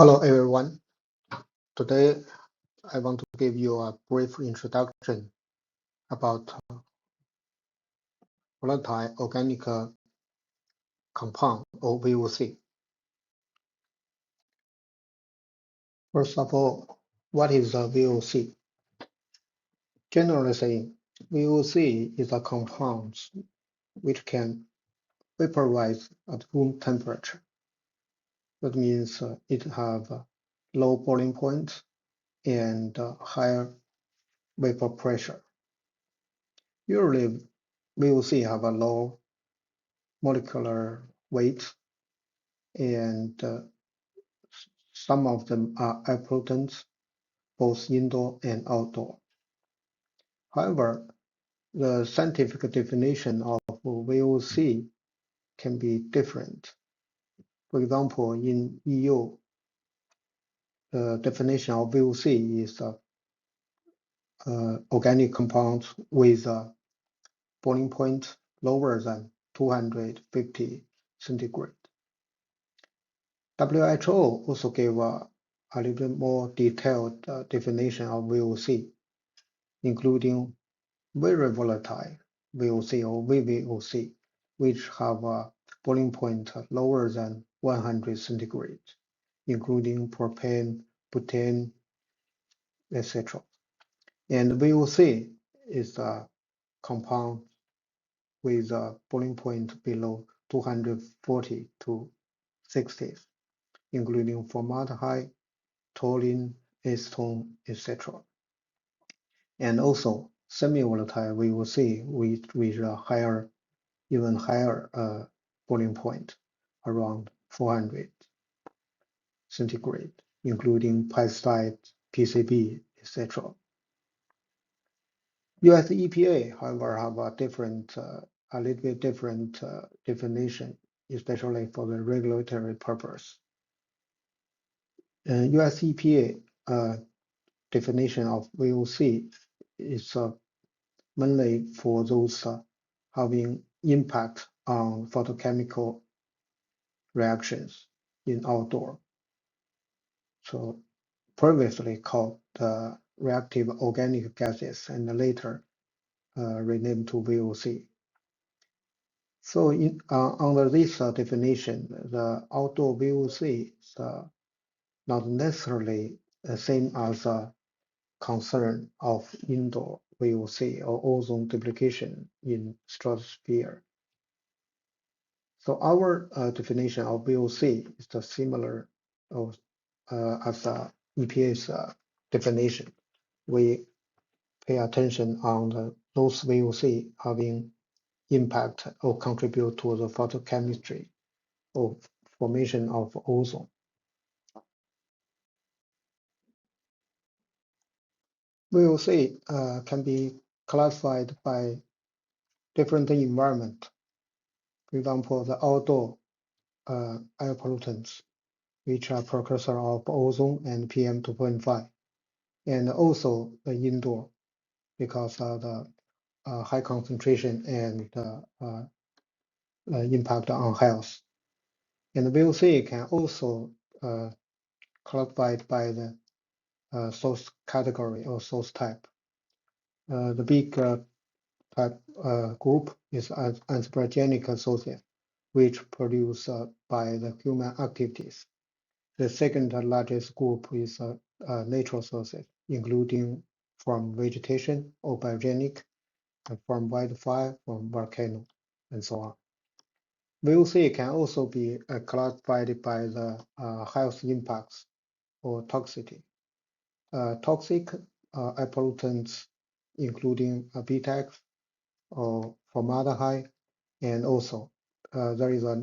Hello everyone. Today I want to give you a brief introduction about volatile organic compound or VOC. First of all, what is a VOC? Generally saying, VOC is a compound which can vaporize at room temperature. That means it have low boiling point and higher vapor pressure. Usually, VOC have a low molecular weight and some of them are pollutants, both indoor and outdoor. However, the scientific definition of VOC can be different. For example, in EU, the definition of VOC is organic compounds with a boiling point lower than 250 centigrade. WHO also gave a little bit more detailed definition of VOC, including very volatile VOC or VVOC, which have a boiling point lower than 100 centigrade, including propane, butane, etc. And VOC is a compound with a boiling point below 240 to 60, including formaldehyde, toluene, acetone, etc. And also semi-volatile VOC with a higher, even higher boiling point, around 400 centigrade, including pesticide, PCB, etc. US EPA, however, have a different, a little bit different definition, especially for the regulatory purpose. US EPA definition of VOC is mainly for those having impact on photochemical reactions in outdoor. So previously called reactive organic gases and later renamed to VOC. So under this definition, the outdoor VOC is not necessarily the same as a concern of indoor VOC or ozone depletion in stratosphere. So our definition of VOC is similar as EPA's definition. We pay attention on those VOC having impact or contribute to the photochemistry or formation of ozone. VOC can be classified by different environment. For example, the outdoor air pollutants, which are precursor of ozone and PM 2.5, and also the indoor, because of the high concentration and impact on health. And the VOC can also classified by the source category or source type. The big type group is anthropogenic sources, which produced by the human activities. The second largest group is natural sources, including from vegetation or biogenic, from wildfire, from volcano, and so on. VOC can also be classified by the health impacts or toxicity. Toxic air pollutants, including BTEX or formaldehyde, and also there is a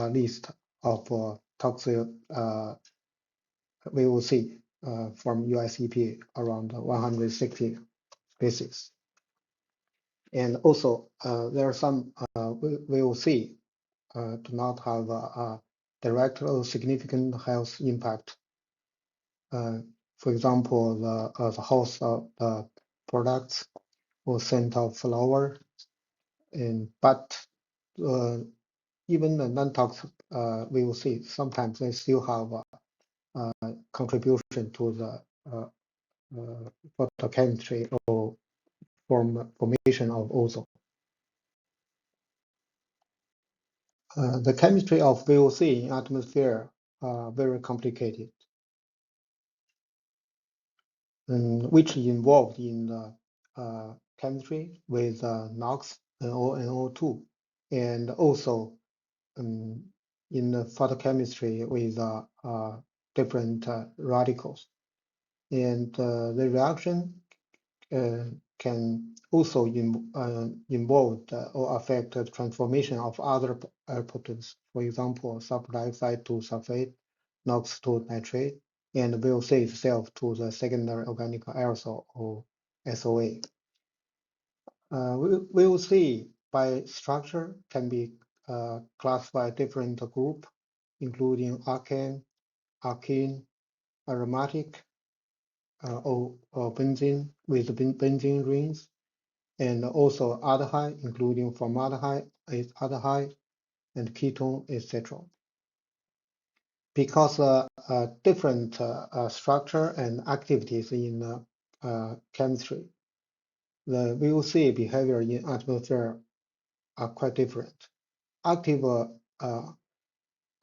list of toxic VOC from US EPA, around 160 species. And also there are some VOC do not have a direct or significant health impact. For example, the host of products or scent of flower, but even the non-toxic VOC, sometimes they still have contribution to the photochemistry or formation of ozone. The chemistry of VOC in atmosphere are very complicated, which involved in the chemistry with NOx, NO, and O2, and also in the photochemistry with different radicals. And the reaction can also involve or affect the transformation of other air pollutants, for example, sulfur dioxide to sulfate, NOx to nitrate, and VOC itself to the secondary organic aerosol or SOA. VOC by structure can be classified different group, including alkane, alkene, aromatic, or benzene with benzene rings, and also aldehyde, including formaldehyde, aldehyde, and ketone, etc. Because different structure and activities in chemistry, the VOC behavior in atmosphere are quite different. Active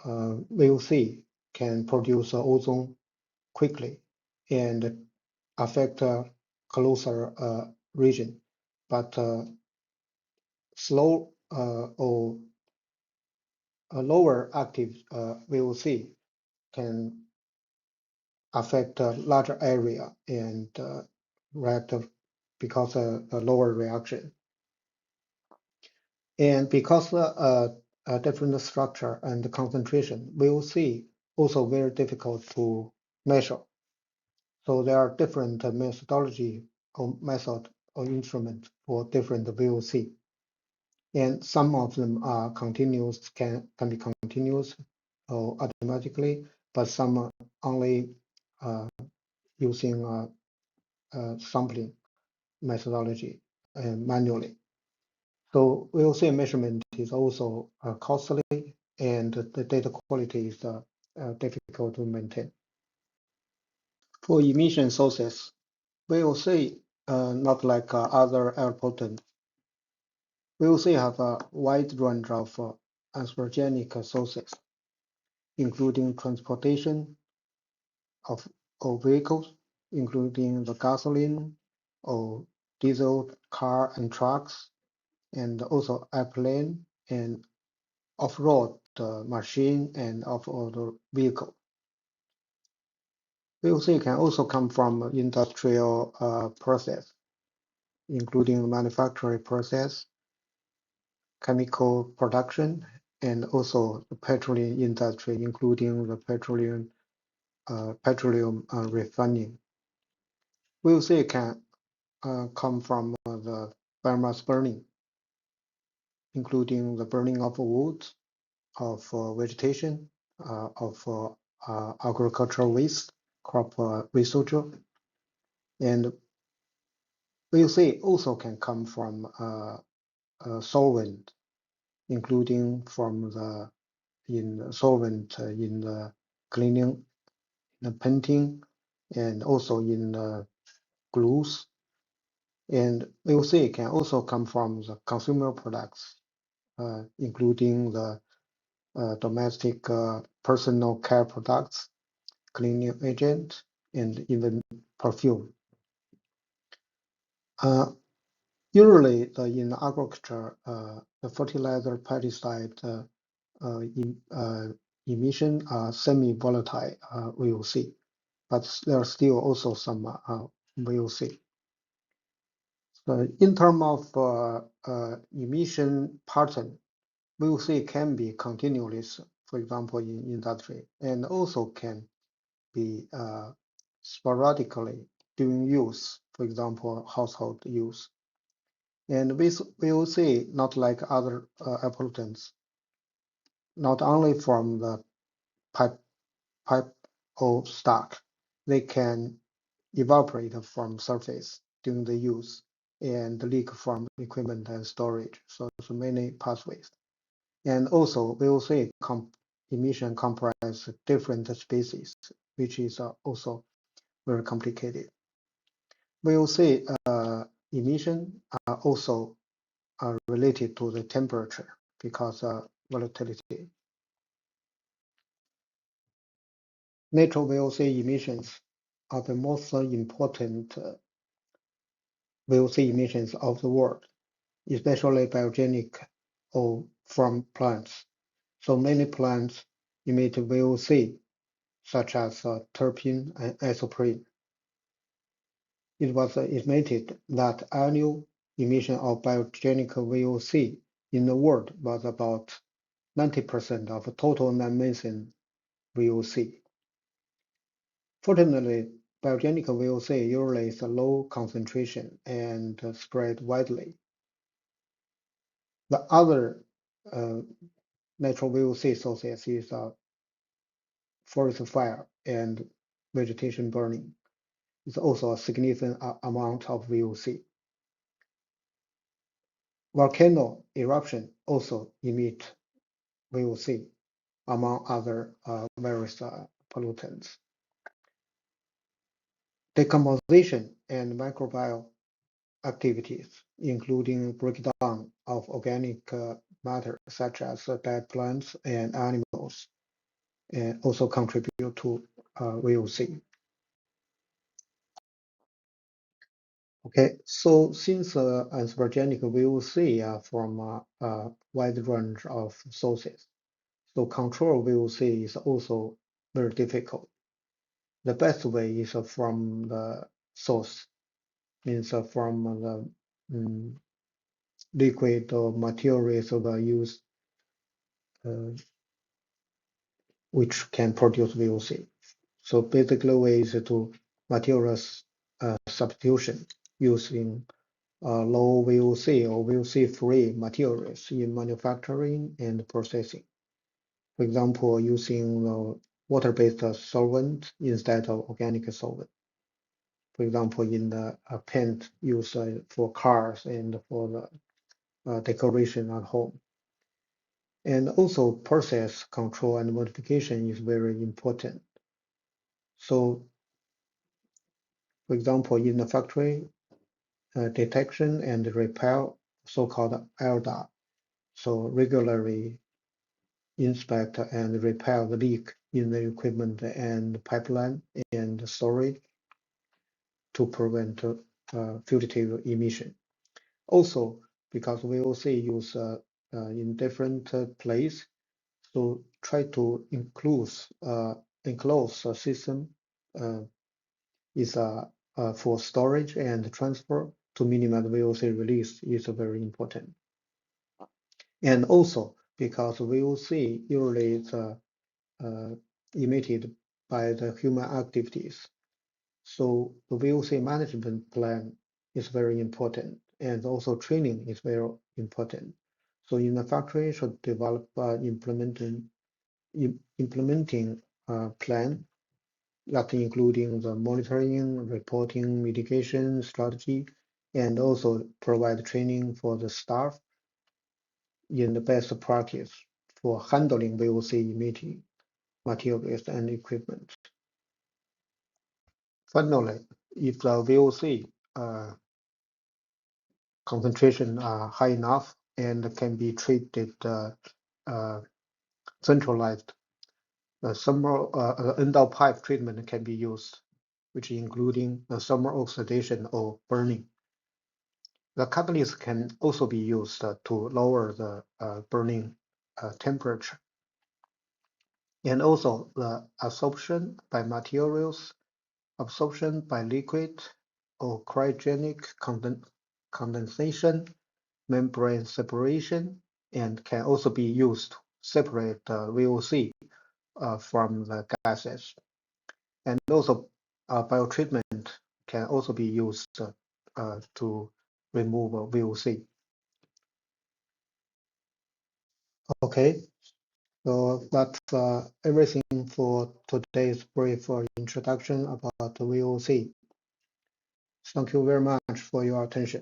VOC can produce ozone quickly and affect closer region, but slow or a lower active VOC can affect a larger area and react because of a lower reaction. And because a different structure and concentration, VOC also very difficult to measure. So there are different methodology or method or instrument for different VOC. And some of them are continuous, can be continuous or automatically, but some are only using sampling methodology manually. So VOC measurement is also costly, and the data quality is difficult to maintain. For emission sources, VOC, not like other air pollutants, VOC have a wide range of anthropogenic sources, including transportation of vehicles, including the gasoline or diesel car and trucks, and also airplane and off-road machine and off-road vehicle. VOC can also come from industrial process, including manufacturing process, chemical production, and also the petroleum industry, including the petroleum refining. VOC can come from the biomass burning, including the burning of wood, of vegetation, of agricultural waste, crop residue, and VOC also can come from solvent, including from the solvent in the cleaning, the painting, and also in the glues. And VOC can also come from the consumer products, including the domestic personal care products, cleaning agent, and even perfume. Usually, in agriculture, the fertilizer pesticide emission are semi-volatile VOC, but there are still also some VOC. So in terms of emission pattern, VOC can be continuous, for example, in industry, and also can be sporadically during use, for example, household use. And with VOC, not like other pollutants, not only from the pipe or stack, they can evaporate from surface during the use and leak from equipment and storage. So many pathways. And also VOC emission comprise different species which is also very complicated. VOC emission are also related to the temperature because volatility. Natural VOC emissions are the most important VOC emissions of the world, especially biogenic or from plants. So many plants emit VOC, such as terpene and isoprene. It was estimated that annual emission of biogenic VOC in the world was about 90% of total non-methane VOC. Fortunately, biogenic VOC usually is a low concentration and spread widely. The other natural VOC sources is forest fire and vegetation burning. It's also a significant amount of VOC. Volcano eruption also emit VOC, among other various pollutants. Decomposition and microbial activities, including breakdown of organic matter such as dead plants and animals, and also contribute to VOC. Okay, so since anthropogenic VOC are from a wide range of sources, so control VOC is also very difficult. The best way is from the source, means from the liquid or materials that are used, which can produce VOC. So basically, ways to materials substitution using low VOC or VOC-free materials in manufacturing and processing. For example, using water-based solvent instead of organic solvent. For example, in the paint used for cars and for the decoration at home. And also process control and modification is very important. So, for example, in the factory, detection and repair, so-called LDA. So regularly inspect and repair the leak in the equipment and pipeline and storage to prevent fugitive emission. Also, because we also use in different place, so try to enclose a system is for storage and transfer to minimize VOC release is very important. And also because VOC usually is emitted by the human activities. So the VOC management plan is very important, and also training is very important. So in the factory should develop implementing plan that including the monitoring, reporting, mitigation strategy, and also provide training for the staff in the best practice for handling VOC emitting materials and equipment. Finally, if the VOC concentration are high enough and can be treated centralized, thermal pipe treatment can be used, which including thermal oxidation or burning. The catalyst can also be used to lower the burning temperature. And also the absorption by materials, absorption by liquid or cryogenic condensation, membrane separation, and can also be used to separate VOC from the gases. And also biotreatment can also be used to remove VOC. Okay, so that's everything for today's brief introduction about the VOC. Thank you very much for your attention.